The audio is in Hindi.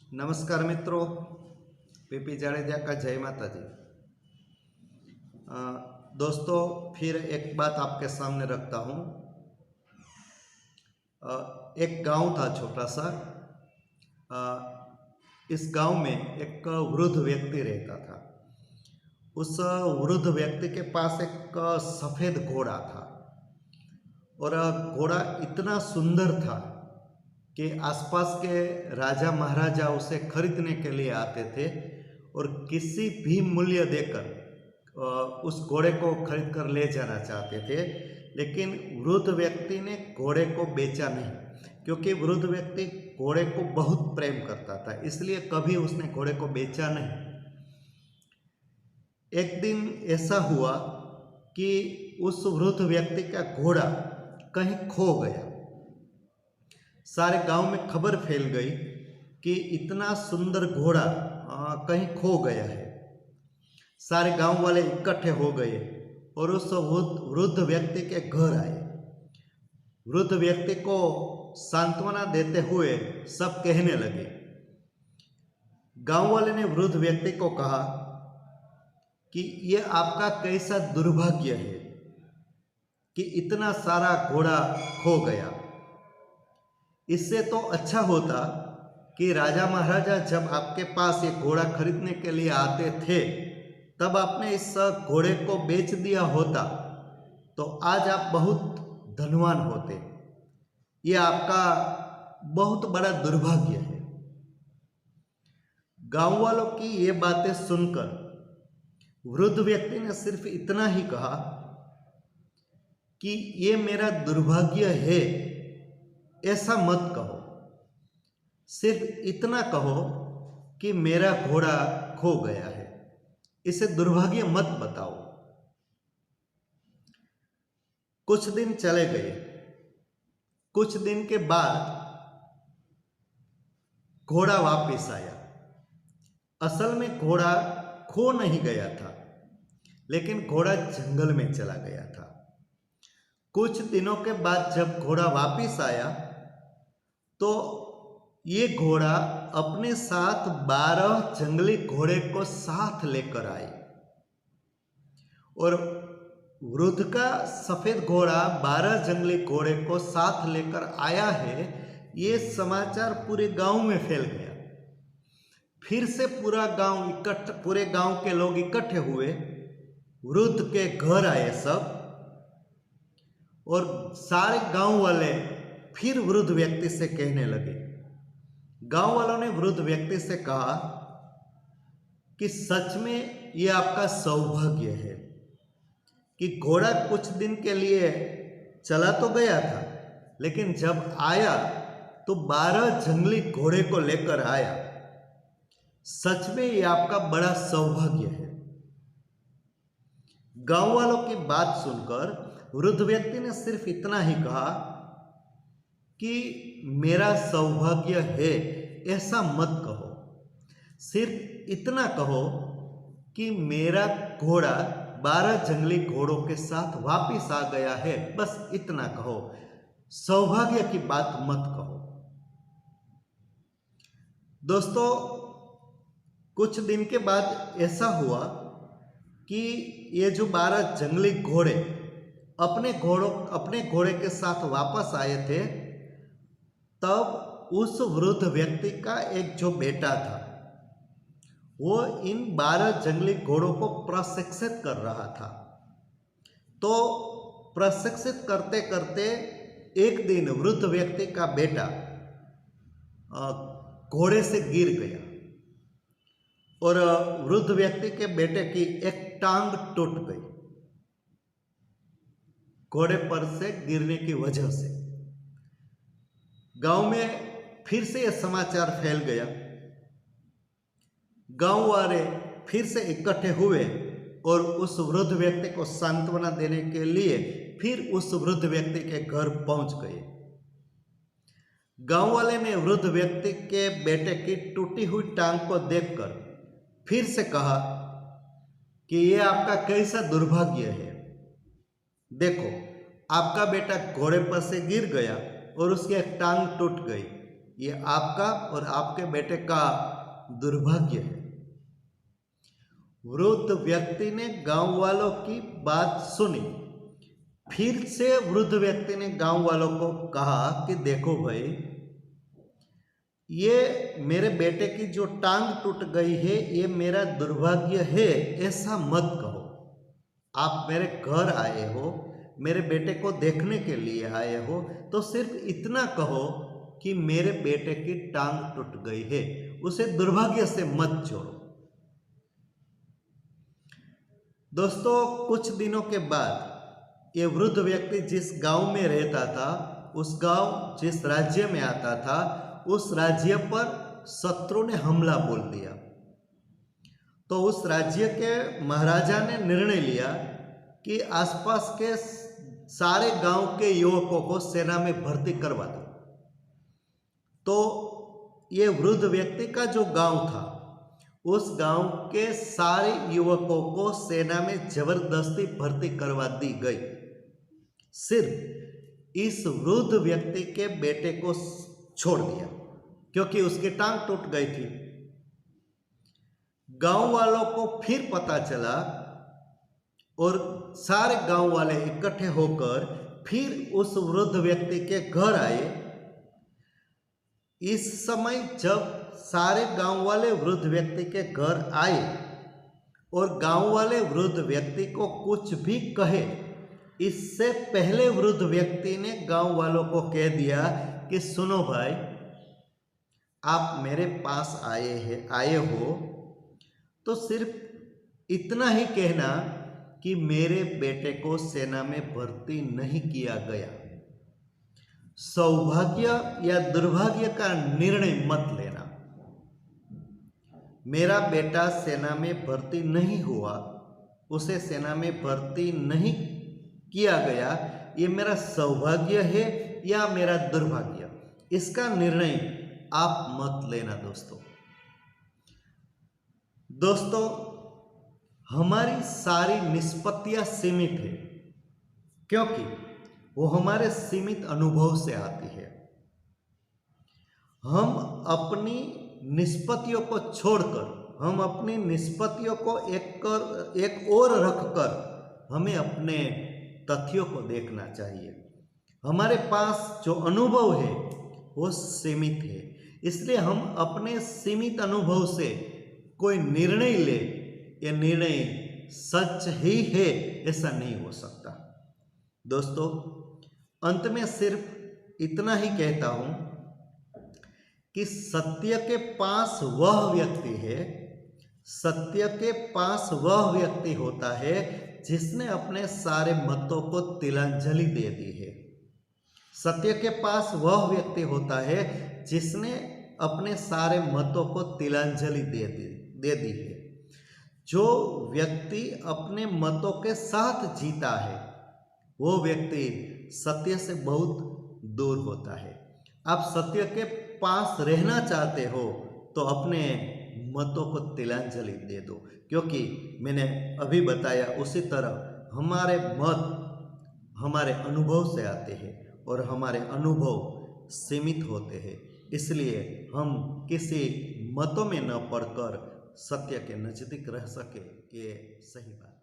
नमस्कार मित्रों, पीपी जाडेजा का जय माता जी। दोस्तों, फिर एक बात आपके सामने रखता हूँ। एक गांव था छोटा सा। इस गांव में एक वृद्ध व्यक्ति रहता था। उस वृद्ध व्यक्ति के पास एक सफ़ेद घोड़ा था और घोड़ा इतना सुंदर था कि आसपास के राजा महाराजा उसे खरीदने के लिए आते थे और किसी भी मूल्य देकर उस घोड़े को खरीद कर ले जाना चाहते थे। लेकिन वृद्ध व्यक्ति ने घोड़े को बेचा नहीं, क्योंकि वृद्ध व्यक्ति घोड़े को बहुत प्रेम करता था, इसलिए कभी उसने घोड़े को बेचा नहीं। एक दिन ऐसा हुआ कि उस वृद्ध व्यक्ति का घोड़ा कहीं खो गया। सारे गांव में खबर फैल गई कि इतना सुंदर घोड़ा कहीं खो गया है। सारे गांव वाले इकट्ठे हो गए और उस वृद्ध व्यक्ति के घर आए। वृद्ध व्यक्ति को सांत्वना देते हुए सब कहने लगे। गांव वाले ने वृद्ध व्यक्ति को कहा कि ये आपका कैसा दुर्भाग्य है कि इतना सारा घोड़ा खो गया। इससे तो अच्छा होता कि राजा महाराजा जब आपके पास ये घोड़ा खरीदने के लिए आते थे तब आपने इस घोड़े को बेच दिया होता, तो आज आप बहुत धनवान होते। ये आपका बहुत बड़ा दुर्भाग्य है। गांव वालों की ये बातें सुनकर वृद्ध व्यक्ति ने सिर्फ इतना ही कहा कि ये मेरा दुर्भाग्य है, ऐसा मत कहो। सिर्फ इतना कहो कि मेरा घोड़ा खो गया है, इसे दुर्भाग्य मत बताओ। कुछ दिन चले गए। कुछ दिन के बाद घोड़ा वापस आया। असल में घोड़ा खो नहीं गया था, लेकिन घोड़ा जंगल में चला गया था। कुछ दिनों के बाद जब घोड़ा वापस आया तो ये घोड़ा अपने साथ 12 जंगली घोड़े को साथ लेकर आए और वृद्ध का सफेद घोड़ा 12 जंगली घोड़े को साथ लेकर आया है, ये समाचार पूरे गांव में फैल गया। फिर से पूरे गांव के लोग इकट्ठे हुए, वृद्ध के घर आए सब, और सारे गांव वाले फिर वृद्ध व्यक्ति से कहने लगे। गांव वालों ने वृद्ध व्यक्ति से कहा कि सच में ये आपका सौभाग्य है कि घोड़ा कुछ दिन के लिए चला तो गया था, लेकिन जब आया तो 12 जंगली घोड़े को लेकर आया। सच में ये आपका बड़ा सौभाग्य है। गांव वालों की बात सुनकर वृद्ध व्यक्ति ने सिर्फ इतना ही कहा कि मेरा सौभाग्य है, ऐसा मत कहो। सिर्फ इतना कहो कि मेरा घोड़ा 12 जंगली घोड़ों के साथ वापस आ गया है, बस इतना कहो। सौभाग्य की बात मत कहो। दोस्तों, कुछ दिन के बाद ऐसा हुआ कि ये जो 12 जंगली घोड़े अपने घोड़े के साथ वापस आए थे, तब उस वृद्ध व्यक्ति का एक जो बेटा था वो इन 12 जंगली घोड़ों को प्रशिक्षित कर रहा था। तो प्रशिक्षित करते करते एक दिन वृद्ध व्यक्ति का बेटा घोड़े से गिर गया और वृद्ध व्यक्ति के बेटे की एक टांग टूट गई, घोड़े पर से गिरने की वजह से। गांव में फिर से यह समाचार फैल गया। गांव वाले फिर से इकट्ठे हुए और उस वृद्ध व्यक्ति को सांत्वना देने के लिए फिर उस वृद्ध व्यक्ति के घर पहुंच गए। गांव वाले ने वृद्ध व्यक्ति के बेटे की टूटी हुई टांग को देखकर फिर से कहा कि यह आपका कैसा दुर्भाग्य है। देखो, आपका बेटा घोड़े पर से गिर गया और उसकी एक टांग टूट गई, ये आपका और आपके बेटे का दुर्भाग्य है। वृद्ध व्यक्ति ने गांव वालों की बात सुनी। फिर से वृद्ध व्यक्ति ने गांव वालों को कहा कि देखो भाई, ये मेरे बेटे की जो टांग टूट गई है ये मेरा दुर्भाग्य है, ऐसा मत कहो। आप मेरे घर आए हो, मेरे बेटे को देखने के लिए आए हो, तो सिर्फ इतना कहो कि मेरे बेटे की टांग टूट गई है, उसे दुर्भाग्य से मत जोड़ो। दोस्तों, कुछ दिनों के बाद ये वृद्ध व्यक्ति जिस गांव में रहता था, उस गांव जिस राज्य में आता था, उस राज्य पर शत्रु ने हमला बोल दिया। तो उस राज्य के महाराजा ने निर्णय लिया कि आसपास के सारे गांव के युवकों को सेना में भर्ती करवा दो। तो ये वृद्ध व्यक्ति का जो गांव था, उस गांव के सारे युवकों को सेना में जबरदस्ती भर्ती करवा दी गई। सिर्फ इस वृद्ध व्यक्ति के बेटे को छोड़ दिया, क्योंकि उसकी टांग टूट गई थी। गांव वालों को फिर पता चला और सारे गांव वाले इकट्ठे होकर फिर उस वृद्ध व्यक्ति के घर आए। इस समय जब सारे गांव वाले वृद्ध व्यक्ति के घर आए और गांव वाले वृद्ध व्यक्ति को कुछ भी कहे, इससे पहले वृद्ध व्यक्ति ने गांव वालों को कह दिया कि सुनो भाई, आप मेरे पास आए हो तो सिर्फ इतना ही कहना कि मेरे बेटे को सेना में भर्ती नहीं किया गया। सौभाग्य या दुर्भाग्य का निर्णय मत लेना। मेरा बेटा सेना में भर्ती नहीं हुआ, उसे सेना में भर्ती नहीं किया गया, ये मेरा सौभाग्य है या मेरा दुर्भाग्य, इसका निर्णय आप मत लेना। दोस्तों, हमारी सारी निष्पत्तियां सीमित है, क्योंकि वो हमारे सीमित अनुभव से आती है। हम अपनी निष्पत्तियों को छोड़कर, हम अपनी निष्पत्तियों को एक और रखकर हमें अपने तथ्यों को देखना चाहिए। हमारे पास जो अनुभव है वो सीमित है, इसलिए हम अपने सीमित अनुभव से कोई निर्णय ले, यह निर्णय सच ही है ऐसा नहीं हो सकता। दोस्तों, अंत में सिर्फ इतना ही कहता हूं कि सत्य के पास वह व्यक्ति है, सत्य के पास वह व्यक्ति होता है जिसने अपने सारे मतों को तिलांजलि दे दी है। सत्य के पास वह व्यक्ति होता है जिसने अपने सारे मतों को तिलांजलि दे दी है। जो व्यक्ति अपने मतों के साथ जीता है, वो व्यक्ति सत्य से बहुत दूर होता है। आप सत्य के पास रहना चाहते हो तो अपने मतों को तिलांजलि दे दो, क्योंकि मैंने अभी बताया उसी तरह हमारे मत हमारे अनुभव से आते हैं और हमारे अनुभव सीमित होते हैं। इसलिए हम किसी मतों में न पढ़कर सत्य के नज़दीक रह सके, ये सही बात है।